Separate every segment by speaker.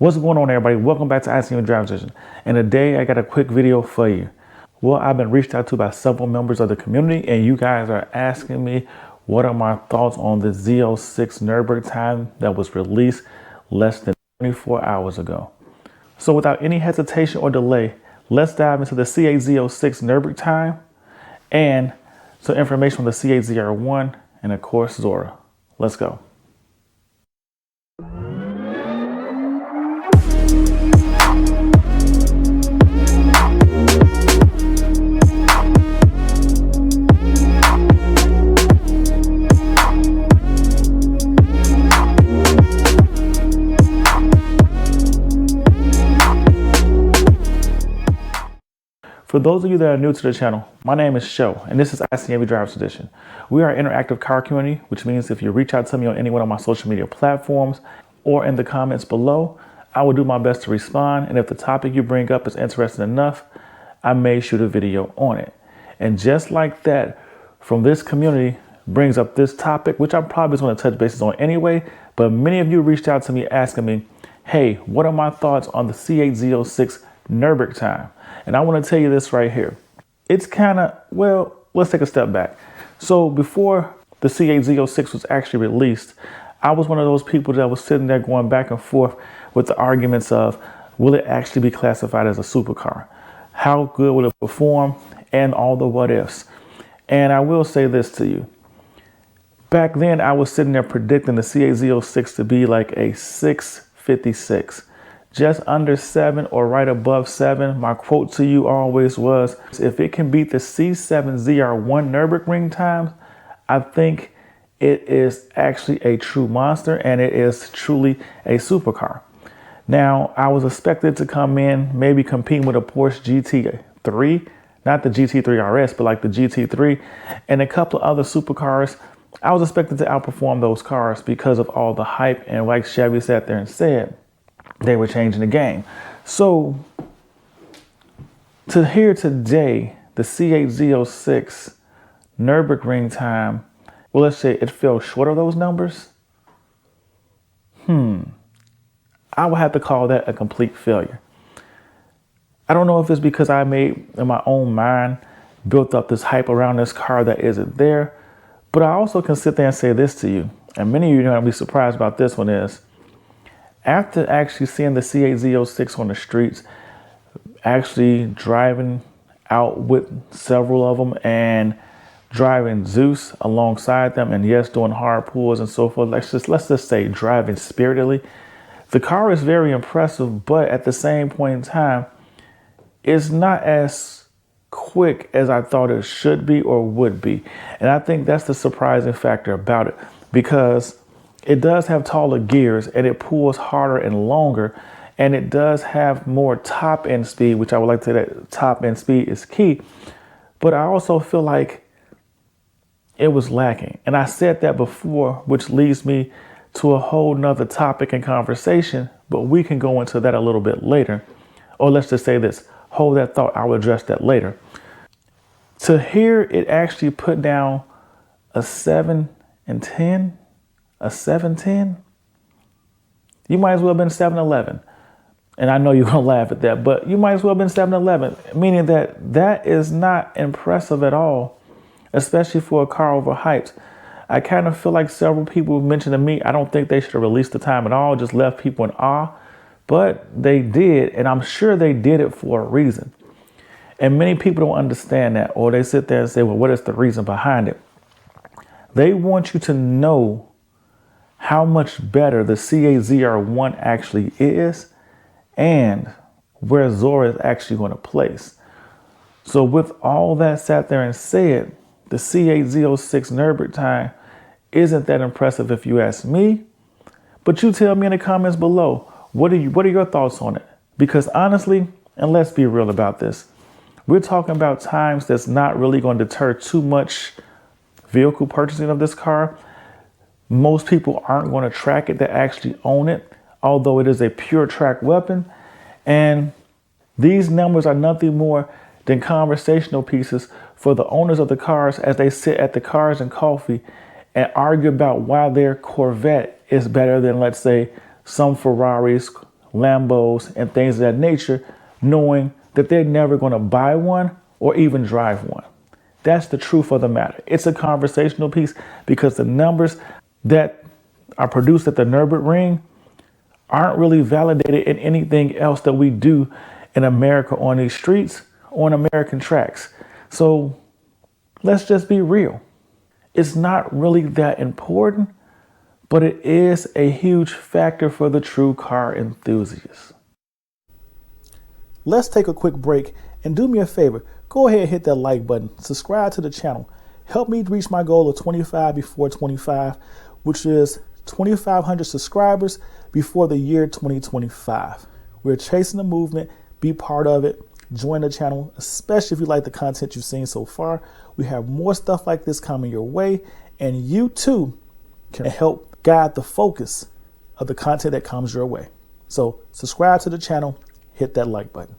Speaker 1: What's going on, everybody? Welcome back to ICNV Driversedition. And today I got a quick video for you. Well, I've been reached out to by several members of the community, and you guys are asking me what are my thoughts on the Z06 Nurburgring Times that was released less than 24 hours ago. So without any hesitation or delay, let's dive into the C8 Z06 Nurburgring Times and some information on the C8 ZR1 and of course Zora. Let's go. For those of you that are new to the channel, my name is Sho, and this is ICNV Driversedition. We are an interactive car community, which means if you reach out to me on any one of my social media platforms or in the comments below, I will do my best to respond. And if the topic you bring up is interesting enough, I may shoot a video on it. And just like that, from this community brings up this topic, which I'm probably going to touch bases on anyway, but many of you reached out to me asking me, hey, what are my thoughts on the C8 Z06 Nurburgring Times? And I want to tell you this right here. It's kind of, well, let's take a step back. So before the C8 Z06 was actually released, I was one of those people that was sitting there going back and forth with the arguments of, will it actually be classified as a supercar? How good will it perform? And all the what ifs. And I will say this to you. Back then, I was sitting there predicting the C8 Z06 to be like a 656. Just under 7 or right above 7. My quote to you always was, if it can beat the C7 ZR1 Nurburgring Times, I think it is actually a true monster and it is truly a supercar. Now, I was expected to come in, maybe competing with a Porsche GT3, not the GT3 RS, but like the GT3 and a couple of other supercars. I was expected to outperform those cars because of all the hype, and like Chevy sat there and said, they were changing the game. So to hear today, the C8 Z06 Nurburgring Times, well, let's say it fell short of those numbers. I would have to call that a complete failure. I don't know if it's because I made in my own mind, built up this hype around this car that isn't there, but I also can sit there and say this to you, and many of you are going to be surprised about this one is, after actually seeing the C8 Z06 on the streets, actually driving out with several of them and driving Zeus alongside them, and yes, doing hard pulls and so forth, let's just say driving spiritedly, the car is very impressive, but at the same point in time, it's not as quick as I thought it should be or would be. And I think that's the surprising factor about it, because it does have taller gears and it pulls harder and longer, and it does have more top end speed, which I would like to say that top end speed is key. But I also feel like it was lacking. And I said that before, which leads me to a whole nother topic and conversation, but we can go into that a little bit later. Or let's just say this, hold that thought, I'll address that later. To hear it actually put down a 7 and 10, a 710, you might as well have been 711. And I know you're gonna laugh at that, but you might as well have been 711, meaning that that is not impressive at all, especially for a car overhyped. I kind of feel like several people mentioned to me, I don't think they should have released the time at all, just left people in awe, but they did, and I'm sure they did it for a reason. And many people don't understand that, or they sit there and say, well, what is the reason behind it? They want you to know how much better the C8 ZR1 actually is and where Zora is actually going to place. So with all that sat there and said, the C8 Z06 Nurburgring Times isn't that impressive if you ask me, but you tell me in the comments below, what are your thoughts on it? Because honestly, and let's be real about this, we're talking about times that's not really going to deter too much vehicle purchasing of this car. Most people aren't going to track it that actually own it, although it is a pure track weapon. And these numbers are nothing more than conversational pieces for the owners of the cars as they sit at the Cars and Coffee and argue about why their Corvette is better than, let's say, some Ferraris, Lambos, and things of that nature, knowing that they're never going to buy one or even drive one. That's the truth of the matter. It's a conversational piece because the numbers that are produced at the Nurburgring aren't really validated in anything else that we do in America on these streets, on American tracks. So let's just be real. It's not really that important, but it is a huge factor for the true car enthusiast. Let's take a quick break and do me a favor. Go ahead and hit that like button, subscribe to the channel. Help me reach my goal of 25 before 25, which is 2,500 subscribers before the year 2025. We're chasing the movement. Be part of it. Join the channel, especially if you like the content you've seen so far. We have more stuff like this coming your way, and you too can help guide the focus of the content that comes your way. So subscribe to the channel, hit that like button.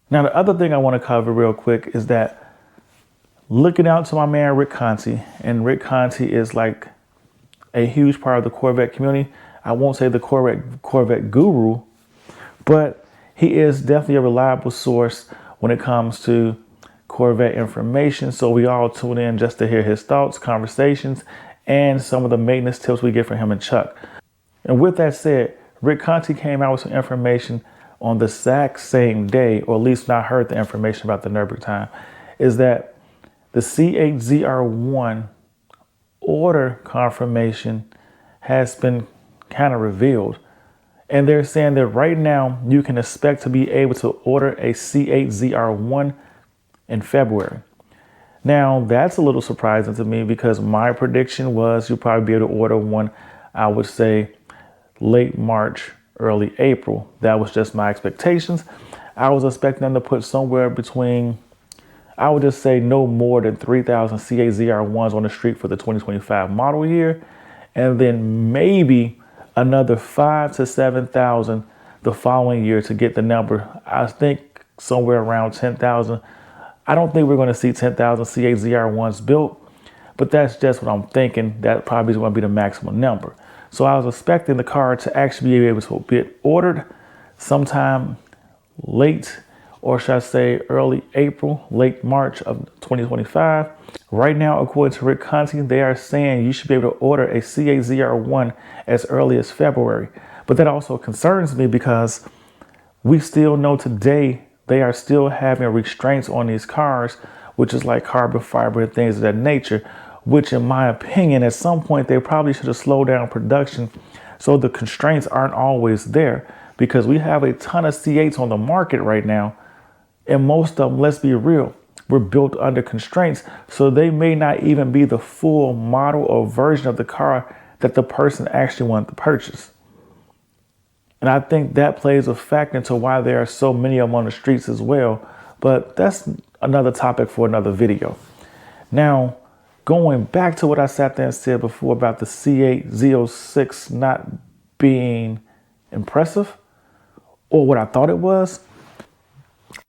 Speaker 1: Now, the other thing I want to cover real quick is that looking out to my man, Rick Conti, and Rick Conti is like a huge part of the Corvette community. I won't say the Corvette guru, but he is definitely a reliable source when it comes to Corvette information. So we all tune in just to hear his thoughts, conversations, and some of the maintenance tips we get from him and Chuck. And with that said, Rick Conti came out with some information on the exact same day, or at least when I heard the information about the Nurburgring Times, is that the C8 ZR1 order confirmation has been kind of revealed. And they're saying that right now you can expect to be able to order a C8 ZR1 in February. Now, that's a little surprising to me because my prediction was you'll probably be able to order one, I would say, late March, early April. That was just my expectations. I was expecting them to put somewhere between, I would just say no more than 3,000 C8 ZR1s on the street for the 2025 model year. And then maybe another 5,000 to 7,000 the following year to get the number. I think somewhere around 10,000. I don't think we're going to see 10,000 C8 ZR1s built, but that's just what I'm thinking. That probably is going to be the maximum number. So I was expecting the car to actually be able to be ordered sometime late, or should I say early April, late March of 2025. Right now, according to Rick Conti, they are saying you should be able to order a C8 ZR1 as early as February. But that also concerns me because we still know today they are still having restraints on these cars, which is like carbon fiber and things of that nature, which in my opinion, at some point, they probably should have slowed down production so the constraints aren't always there, because we have a ton of C8s on the market right now. And most of them, let's be real, were built under constraints. So they may not even be the full model or version of the car that the person actually wanted to purchase. And I think that plays a factor into why there are so many of them on the streets as well. But that's another topic for another video. Now, going back to what I sat there and said before about the C8 Z06 not being impressive, or what I thought it was,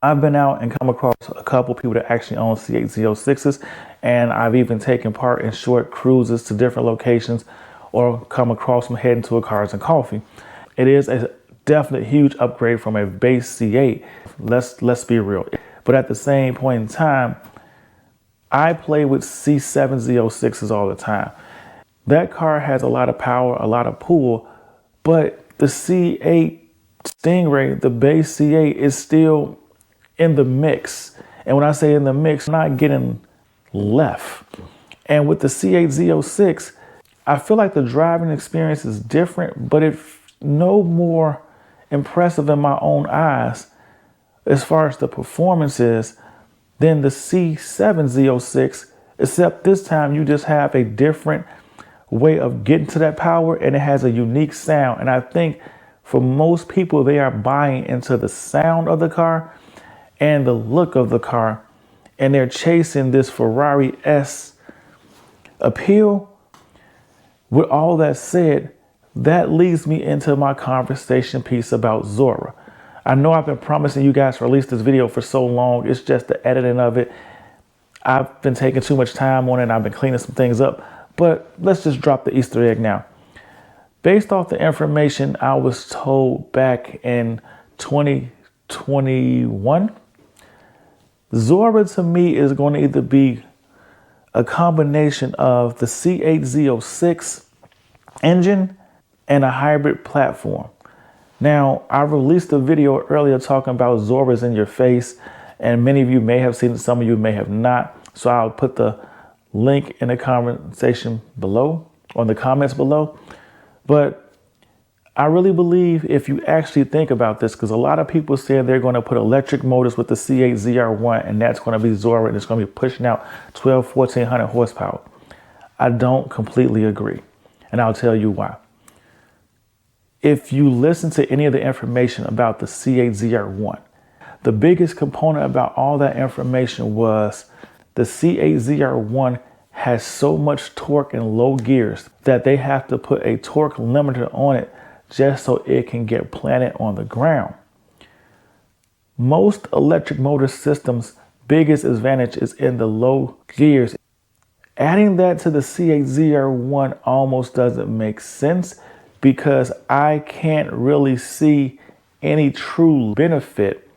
Speaker 1: I've been out and come across a couple people that actually own C8 Z06s, and I've even taken part in short cruises to different locations or come across them heading to a Cars and Coffee. It is a definite huge upgrade from a base C8. Let's be real. But at the same point in time, I play with C7 Z06s all the time. That car has a lot of power, a lot of pull, but the C8 Stingray, the base C8, is still in the mix. And when I say in the mix, I'm not getting left. And with the C8 Z06, I feel like the driving experience is different, but it's no more impressive in my own eyes as far as the performance is than the C7 Z06, except this time you just have a different way of getting to that power, and it has a unique sound. And I think for most people, they are buying into the sound of the car and the look of the car, and they're chasing this Ferrari S appeal. With all that said, that leads me into my conversation piece about Zora. I know I've been promising you guys to release this video for so long. It's just the editing of it. I've been taking too much time on it, and I've been cleaning some things up. But let's just drop the Easter egg now. Based off the information I was told back in 2021, Zora to me is going to either be a combination of the C8 Z06 engine and a hybrid platform. Now, I released a video earlier talking about Zoras in your face, and many of you may have seen it, some of you may have not. So I'll put the link in the conversation below, or in the comments below. But I really believe if you actually think about this, because a lot of people say they're going to put electric motors with the C8 ZR1, and that's going to be Zora, and it's going to be pushing out 1,1400 horsepower. I don't completely agree, and I'll tell you why. If you listen to any of the information about the C8 ZR1, the biggest component about all that information was the C8 ZR1 has so much torque in low gears that they have to put a torque limiter on it just so it can get planted on the ground. Most electric motor systems' biggest advantage is in the low gears. Adding that to the C8 ZR1 almost doesn't make sense, because I can't really see any true benefit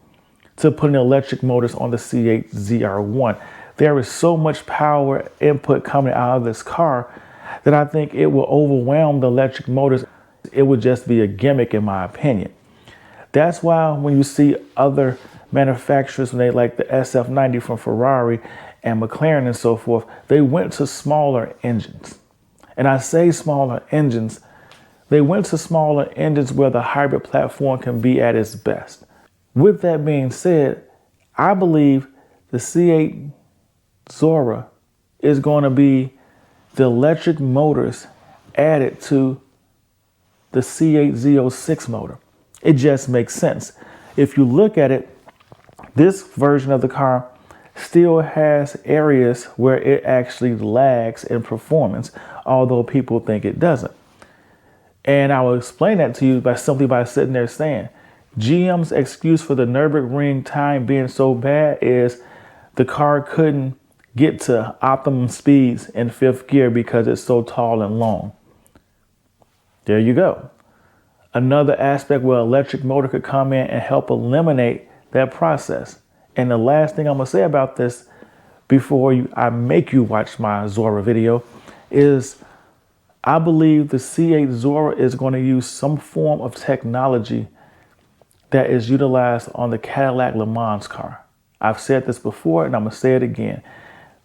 Speaker 1: to putting electric motors on the C8 ZR1. There is so much power input coming out of this car that I think it will overwhelm the electric motors. It would just be a gimmick, in my opinion. That's why when you see other manufacturers, when they like the SF90 from Ferrari and McLaren and so forth, they went to smaller engines. And I say smaller engines, they went to smaller engines where the hybrid platform can be at its best. With that being said, I believe the C8 Zora is going to be the electric motors added to the C8 Z06 motor. It just makes sense. If you look at it, this version of the car still has areas where it actually lags in performance, although people think it doesn't. And I will explain that to you simply by sitting there saying, GM's excuse for the Nurburgring time being so bad is the car couldn't get to optimum speeds in fifth gear because it's so tall and long. There you go. Another aspect where electric motor could come in and help eliminate that process. And the last thing I'm gonna say about this before I make you watch my Zora video is I believe the C8 Zora is going to use some form of technology that is utilized on the Cadillac Le Mans car. I've said this before and I'm going to say it again.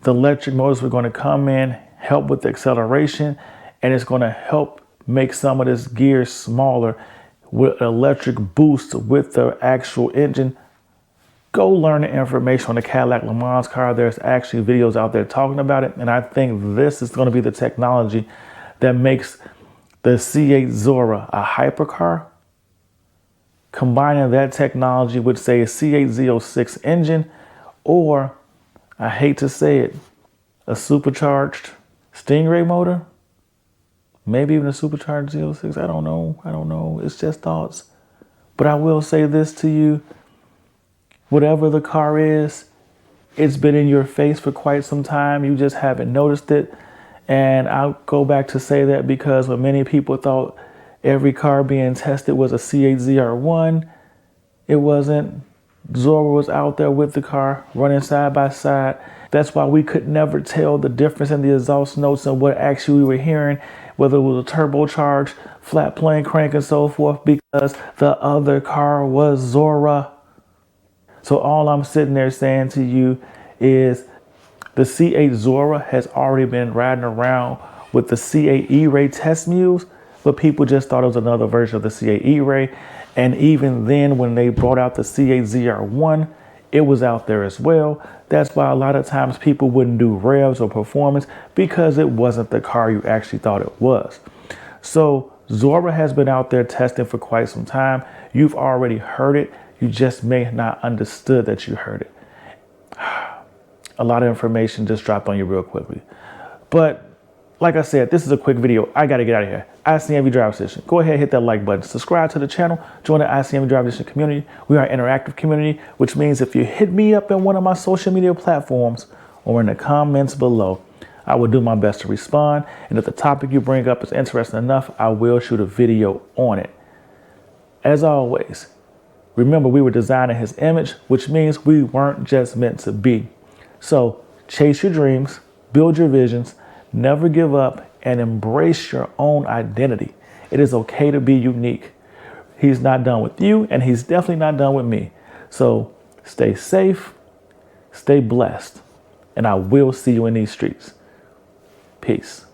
Speaker 1: The electric motors are going to come in, help with the acceleration, and it's going to help make some of this gear smaller with electric boost with the actual engine. Go learn the information on the Cadillac Le Mans car. There's actually videos out there talking about it. And I think this is going to be the technology that makes the C8 Zora a hypercar. Combining that technology with, say, a C8 Z06 engine, or, I hate to say it, a supercharged Stingray motor, maybe even a supercharged Z06. I don't know. It's just thoughts. But I will say this to you. Whatever the car is, it's been in your face for quite some time. You just haven't noticed it. And I'll go back to say that because when many people thought every car being tested was a C8 ZR1, it wasn't. Zora was out there with the car running side by side. That's why we could never tell the difference in the exhaust notes and what actually we were hearing, whether it was a turbocharged, flat plane crank and so forth, because the other car was Zora. So all I'm sitting there saying to you is the C8 Zora has already been riding around with the C8 E-Ray test mules, but people just thought it was another version of the C8 E-Ray. And even then, when they brought out the C8 ZR1, it was out there as well. That's why a lot of times people wouldn't do revs or performance, because it wasn't the car you actually thought it was. So Zora has been out there testing for quite some time. You've already heard it. You just may not understood that you heard it. A lot of information just dropped on you real quickly. But like I said, this is a quick video. I got to get out of here. ICNV Driversedition. Go ahead, hit that like button. Subscribe to the channel. Join the ICNV Driversedition community. We are an interactive community, which means if you hit me up in one of my social media platforms or in the comments below, I will do my best to respond. And if the topic you bring up is interesting enough, I will shoot a video on it. As always, remember we were designing his image, which means we weren't just meant to be. So chase your dreams, build your visions, never give up, and embrace your own identity. It is okay to be unique. He's not done with you, and he's definitely not done with me. So stay safe, stay blessed, and I will see you in these streets. Peace.